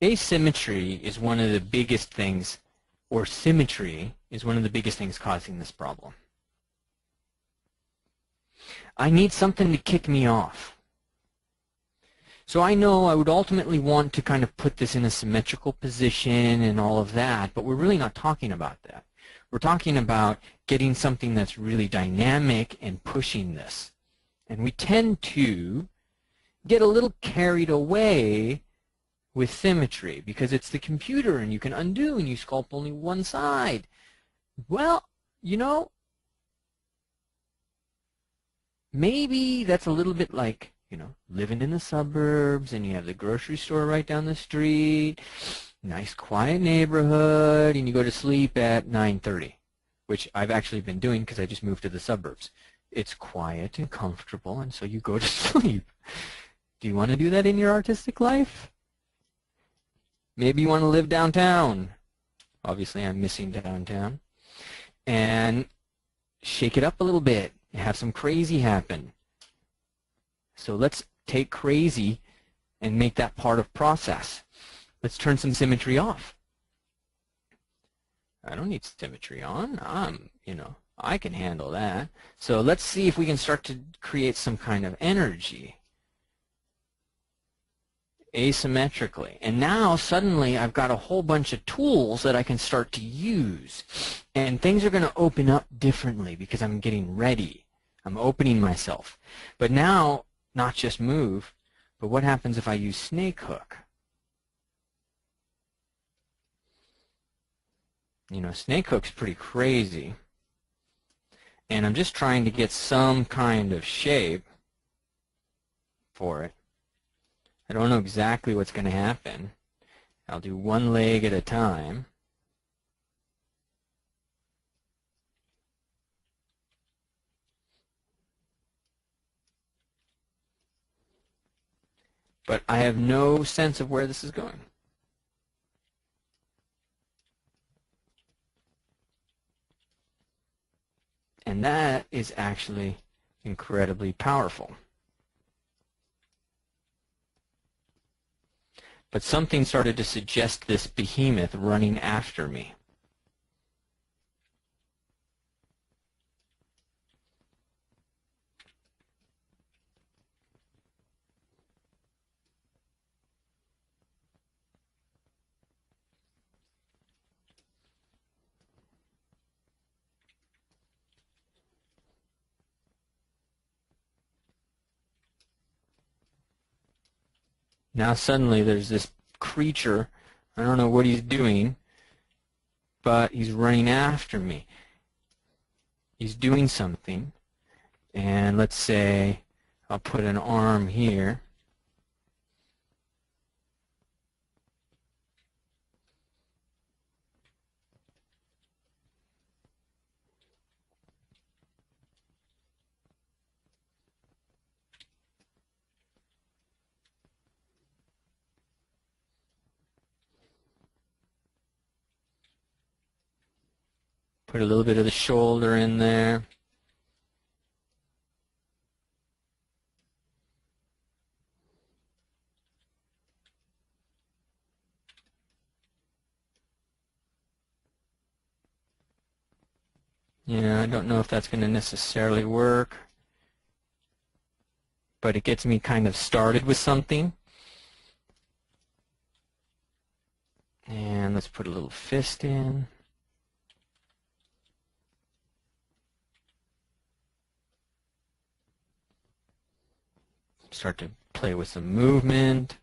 Asymmetry is one of the biggest things, or symmetry is one of the biggest things causing this problem. I need something to kick me off. So I know I would ultimately want to kind of put this in a symmetrical position and all of that, but we're really not talking about that. We're talking about getting something that's really dynamic and pushing this. And we tend to get a little carried away with symmetry because it's the computer and you can undo and you sculpt only one side. Well, you know, maybe that's a little bit like, you know, living in the suburbs and you have the grocery store right down the street, nice quiet neighborhood, and you go to sleep at 9:30, which I've actually been doing because I just moved to the suburbs. It's quiet and comfortable, and so you go to sleep. Do you want to do that in your artistic life? Maybe you want to live downtown. Obviously, I'm missing downtown. And shake it up a little bit. Have some crazy happen. So let's take crazy and make that part of process. Let's turn some symmetry off. I don't need symmetry on. You know, I can handle that. So let's see if we can start to create some kind of energy asymmetrically. And now suddenly I've got a whole bunch of tools that I can start to use. And things are going to open up differently because I'm getting ready. I'm opening myself. But now, not just move, but what happens if I use snake hook? You know, snake hook's pretty crazy. And I'm just trying to get some kind of shape for it. I don't know exactly what's going to happen. I'll do one leg at a time. But I have no sense of where this is going. And that is actually incredibly powerful. But something started to suggest this behemoth running after me. Now suddenly there's this creature. I don't know what he's doing, but he's running after me. He's doing something. And let's say I'll put an arm here. Put a little bit of the shoulder in there. Yeah, I don't know if that's going to necessarily work, but it gets me kind of started with something. And let's put a little fist in. Start to play with some movement.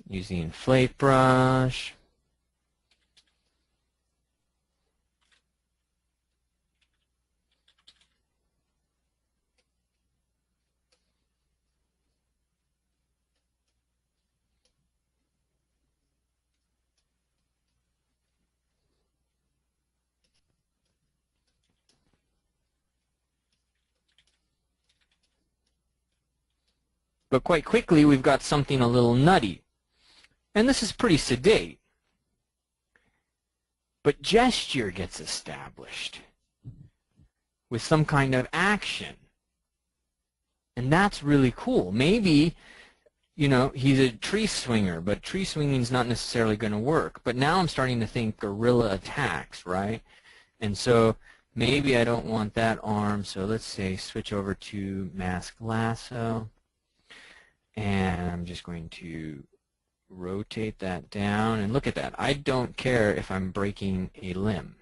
Use the inflate brush. But quite quickly, we've got something a little nutty. And this is pretty sedate. But gesture gets established with some kind of action. And that's really cool. Maybe, you know, he's a tree swinger, but tree swinging is not necessarily going to work. But now I'm starting to think guerrilla attacks, right? And so maybe I don't want that arm, so let's say switch over to mask lasso. And I'm just going to rotate that down, and look at that. I don't care if I'm breaking a limb.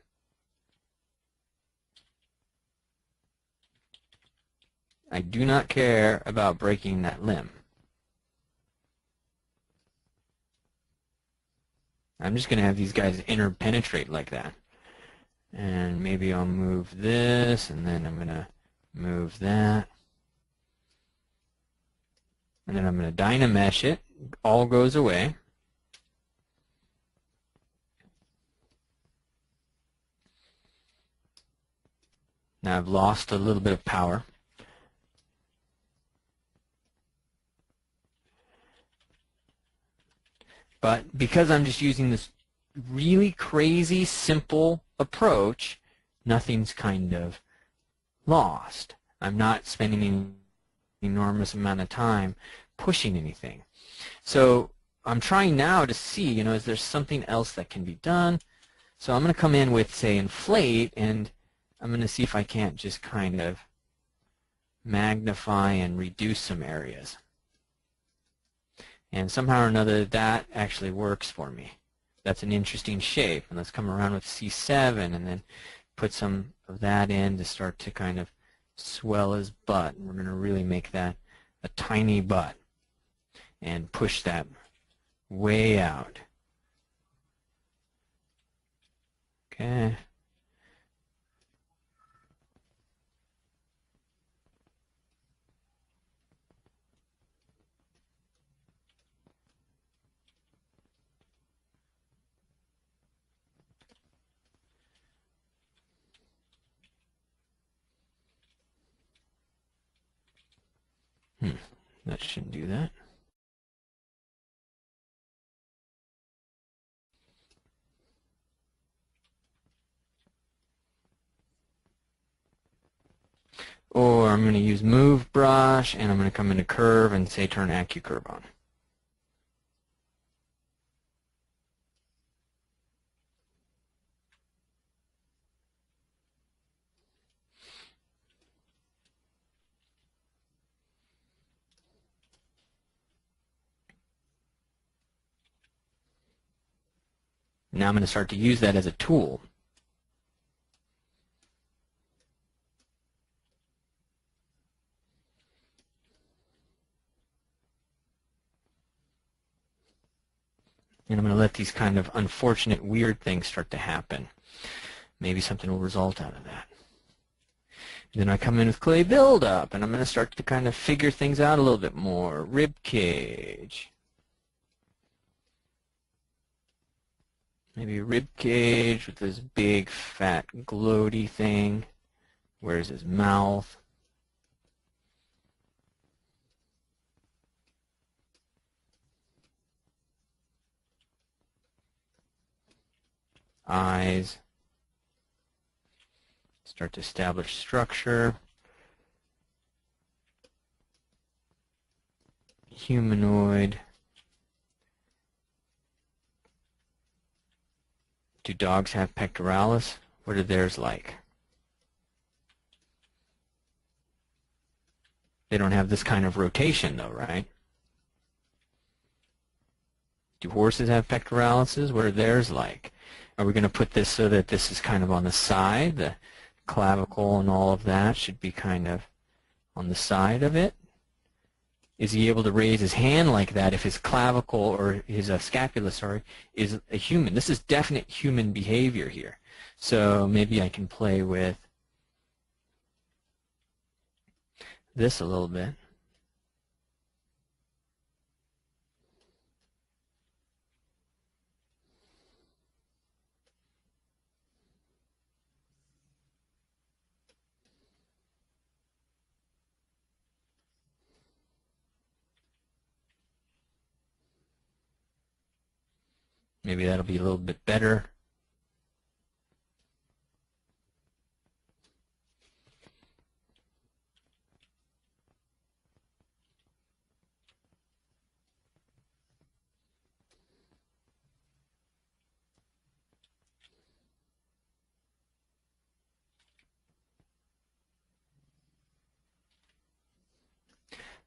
I do not care about breaking that limb. I'm just going to have these guys interpenetrate like that. And maybe I'll move this, and then I'm going to move that. And then I'm going to dynamesh it. All goes away. Now I've lost a little bit of power. But because I'm just using this really crazy, simple approach, nothing's kind of lost. I'm not spending an enormous amount of time pushing anything. So I'm trying now to see, you know, is there something else that can be done? So I'm going to come in with, say, inflate, and I'm going to see if I can't just kind of magnify and reduce some areas. And somehow or another, that actually works for me. That's an interesting shape. And let's come around with C7 and then put some of that in to start to kind of swell his butt. And we're going to really make that a tiny butt and push that way out. Okay. That shouldn't do that. Or I'm going to use move brush, and I'm going to come into curve and say turn AccuCurve on. Now I'm going to start to use that as a tool. And I'm going to let these kind of unfortunate, weird things start to happen. Maybe something will result out of that. And then I come in with clay buildup, and I'm going to start to kind of figure things out a little bit more. Rib cage. Maybe a rib cage with this big, fat, gloaty thing. Where's his mouth? Eyes. Start to establish structure. Humanoid. Do dogs have pectoralis? What are theirs like? They don't have this kind of rotation though, right? Do horses have pectoralises? What are theirs like? Are we going to put this so that this is kind of on the side? The clavicle and all of that should be kind of on the side of it. Is he able to raise his hand like that if his clavicle or his scapula, sorry, is a human? This is definite human behavior here. So maybe I can play with this a little bit. Maybe that'll be a little bit better.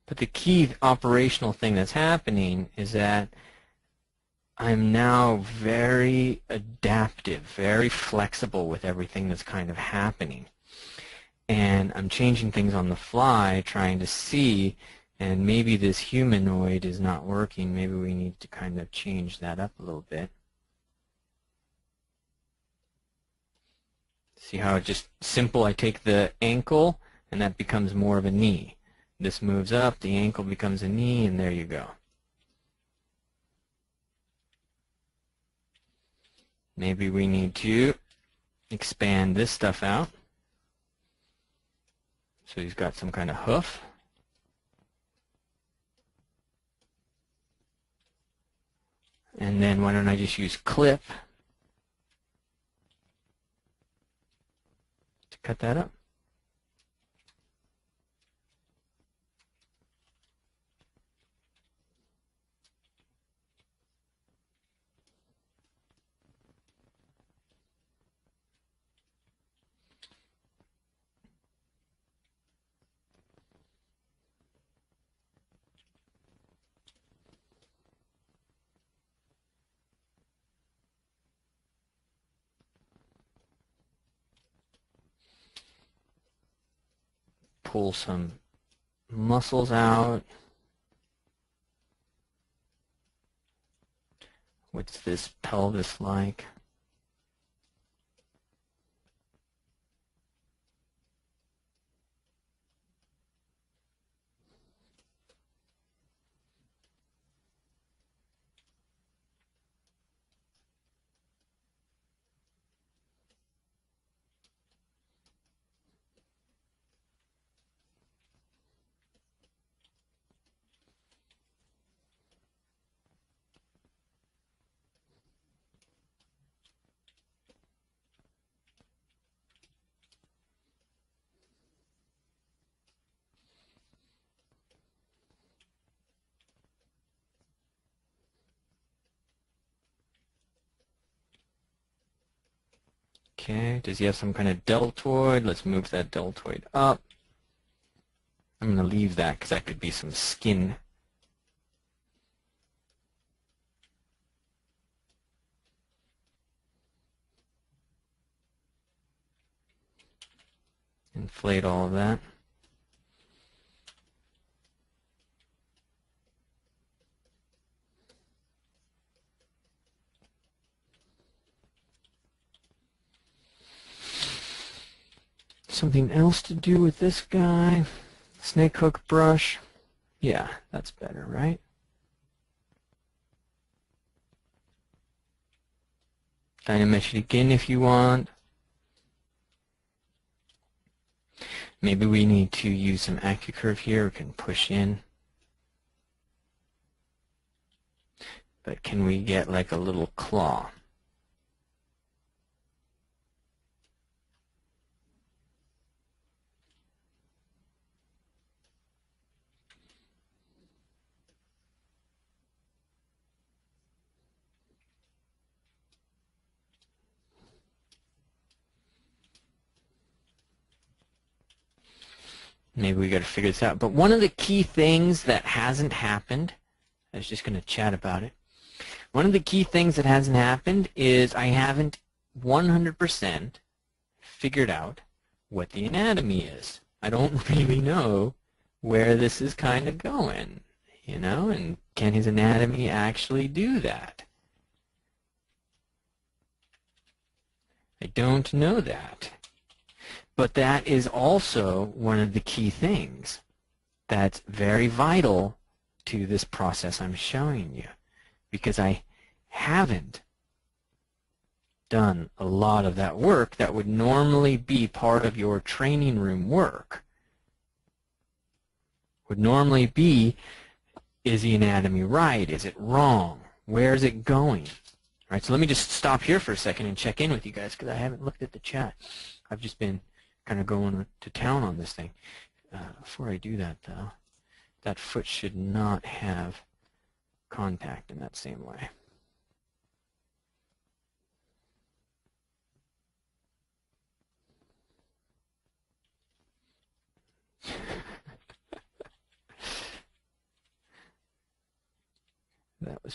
But the key operational thing that's happening is that I'm now very adaptive, very flexible with everything that's kind of happening. And I'm changing things on the fly, trying to see, and maybe this humanoid is not working. Maybe we need to kind of change that up a little bit. See how it's just simple? I take the ankle, and that becomes more of a knee. This moves up, the ankle becomes a knee, and there you go. Maybe we need to expand this stuff out. So he's got some kind of hoof. And then why don't I just use clip to cut that up. Pull some muscles out. What's this pelvis like? Okay, does he have some kind of deltoid? Let's move that deltoid up. I'm going to leave that because that could be some skin. Inflate all of that. Something else to do with this guy. Snake hook brush. Yeah, that's better, right? Dynamesh it again if you want. Maybe we need to use some AccuCurve here. We can push in. But can we get like a little claw? Maybe we got to figure this out. But one of the key things that hasn't happened, I was just going to chat about it. One of the key things that hasn't happened is I haven't 100% figured out what the anatomy is. I don't really know where this is kind of going, you know, and can his anatomy actually do that? I don't know that. But that is also one of the key things that's very vital to this process I'm showing you, because I haven't done a lot of that work that would normally be part of your training room work. Would normally be, is the anatomy right? Is it wrong? Where is it going? All right, so let me just stop here for a second and check in with you guys because I haven't looked at the chat. I've just been kind of going to town on this thing. Before I do that, though, that foot should not have contact in that same way.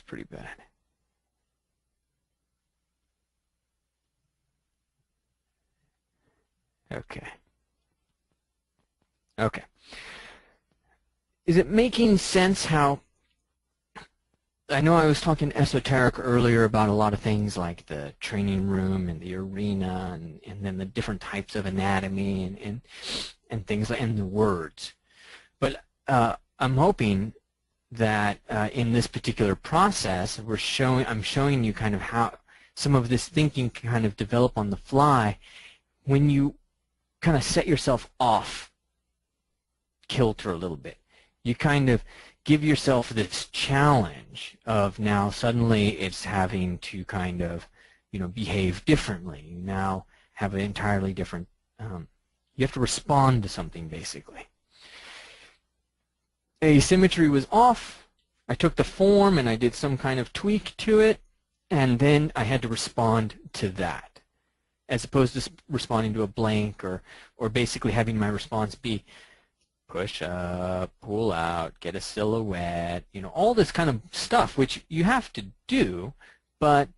pretty bad. Okay. Okay. Is it making sense how, I know I was talking esoteric earlier about a lot of things like the training room and the arena and then the different types of anatomy and things like, and the words. But I'm hoping that in this particular process, I'm showing you kind of how some of this thinking can kind of develop on the fly when you kind of set yourself off kilter a little bit. You kind of give yourself this challenge of now suddenly it's having to kind of, you know, behave differently. You now have an entirely different, you have to respond to something basically. Asymmetry was off. I took the form and I did some kind of tweak to it, and then I had to respond to that, as opposed to responding to a blank or basically having my response be push up, pull out, get a silhouette, you know, all this kind of stuff, which you have to do, but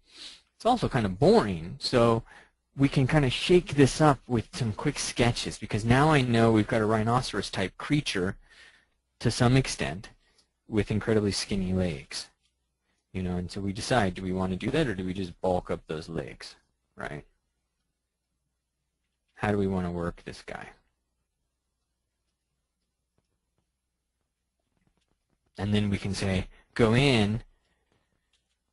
it's also kind of boring. So we can kind of shake this up with some quick sketches, because now I know we've got a rhinoceros-type creature to some extent with incredibly skinny legs, you know, and so we decide, do we want to do that or do we just bulk up those legs, right? How do we want to work this guy? And then we can say, go in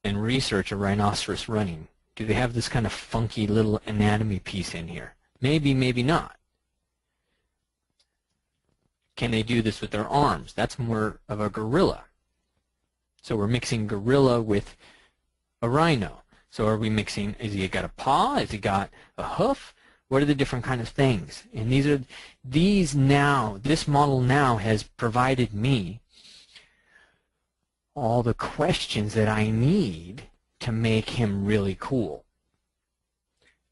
and research a rhinoceros running. Do they have this kind of funky little anatomy piece in here? Maybe, maybe not. Can they do this with their arms? That's more of a gorilla. So we're mixing gorilla with a rhino. So are we mixing, has he got a paw? Has he got a hoof? What are the different kind of things? And this model now has provided me all the questions that I need to make him really cool.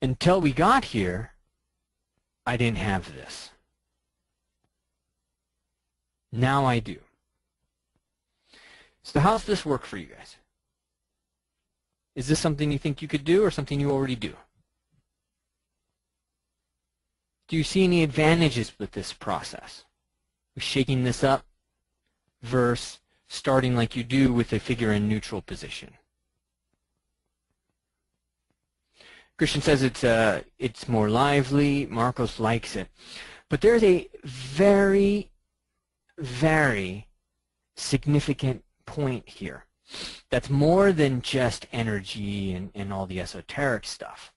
Until we got here, I didn't have this. Now I do. So how does this work for you guys? Is this something you think you could do or something you already do? Do you see any advantages with this process? With shaking this up versus starting like you do with a figure in neutral position? Christian says it's more lively. Marcos likes it. But there's a very, very significant point here. That's more than just energy and all the esoteric stuff.